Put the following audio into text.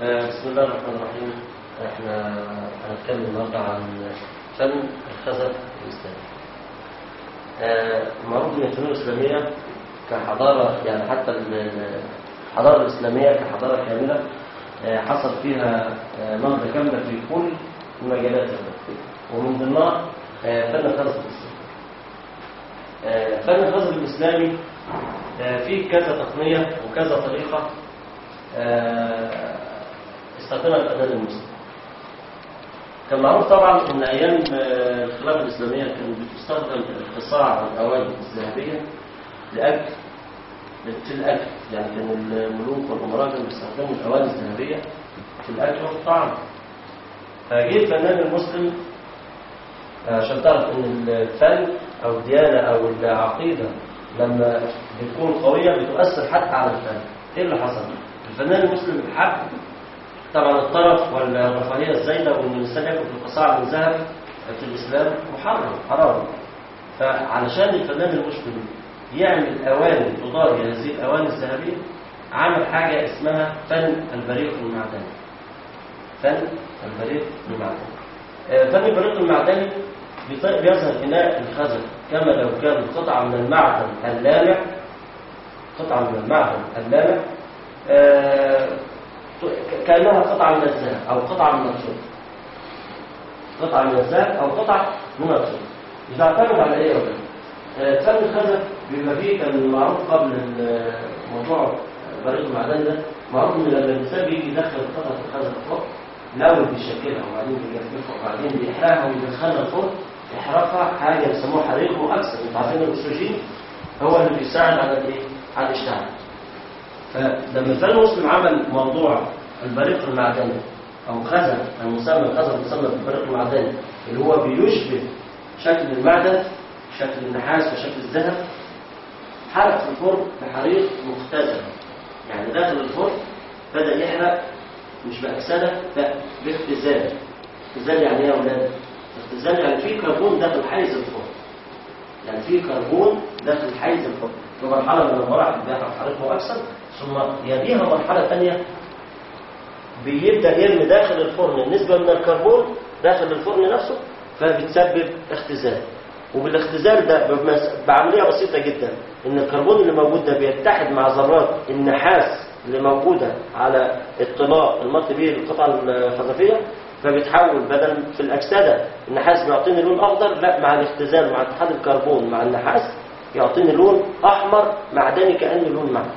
بسم الله الرحمن الرحيم. احنا هنتكلم النهارده عن فن الخزف الإسلامي. معروف ان الفنون الإسلامية كحضارة، يعني حتى الحضارة الإسلامية كحضارة كاملة حصل فيها نهضة كاملة في كل المجالات، ومن ضمنها فن الخزف الإسلامي. فن الخزف الإسلامي فيه كذا تقنية وكذا طريقة استخدمها الفنان المسلم. كان معروف طبعا ان ايام الخلافه الاسلاميه كان بتستخدم القصاع والاواني الذهبيه في الاكل، يعني كان الملوك والامراء كانوا بيستخدموا الاواني الذهبيه في الاكل والطعام. فجه الفنان المسلم عشان تعرف ان الفن او الديانه او العقيده لما بتكون قويه بتؤثر حتى على الفن. ايه اللي حصل؟ الفنان المسلم حب طبعا الطرف والرفاهيه الزايده، وان الانسان ياكل في القصاع من ذهب في الاسلام حرام. فعلشان الفنان المسلم يعمل اواني تضاهي هذه الاواني الذهبيه، عمل حاجه اسمها فن البريق المعدني. فن البريق المعدني. فن البريق المعدني بيظهر اناء الخزف كما لو كان قطعه من المعدن اللامع، كأنها قطعة من الذهب أو قطعة من الفضة، من الفضة. بتعتمد على إيه ولا؟ فن الخزف بيبقى فيه، كان معروف قبل موضوع البريق المعدني ده، معروف إن لما الإنسان بيجي يدخل قطعة الخزف فوق، الأول بيشكلها وبعدين بيجففها وبعدين بيحرقها ويدخلها الفرن، يحرقها حاجة بيسموها حريق مؤكسد. أنتوا عارفين الأكسجين هو اللي بيساعد على الإيه؟ على الاشتعال. فلما الفنان المسلم عمل موضوع البريق المعدني او خزف، المسمى الخزف مسمى بالبريق المعدني، اللي هو بيشبه شكل المعدن، شكل النحاس وشكل الذهب، حرق في الفرن بحريق مختزل. يعني داخل الفرن بدأ يحرق مش بأكسدة، لا باختزال. اختزال يعني ايه يا اولاد؟ اختزال يعني في كربون داخل حيز الفرن، في مرحلة من المراحل بيحرق حريق مؤكسد، ثم يليها مرحلة ثانية بيبدأ يرمي داخل الفرن نسبة من الكربون داخل الفرن نفسه، فبتسبب اختزال. وبالاختزال ده بعملية بسيطة جدا، ان الكربون اللي موجود ده بيتحد مع ذرات النحاس اللي موجودة على الطلاء المط به القطعة الخزفية، فبيتحول بدل في الأكسدة النحاس بيعطيني لون أخضر، لا مع الاختزال مع اتحاد الكربون مع النحاس يعطيني لون أحمر معدني كأنه لون معدن.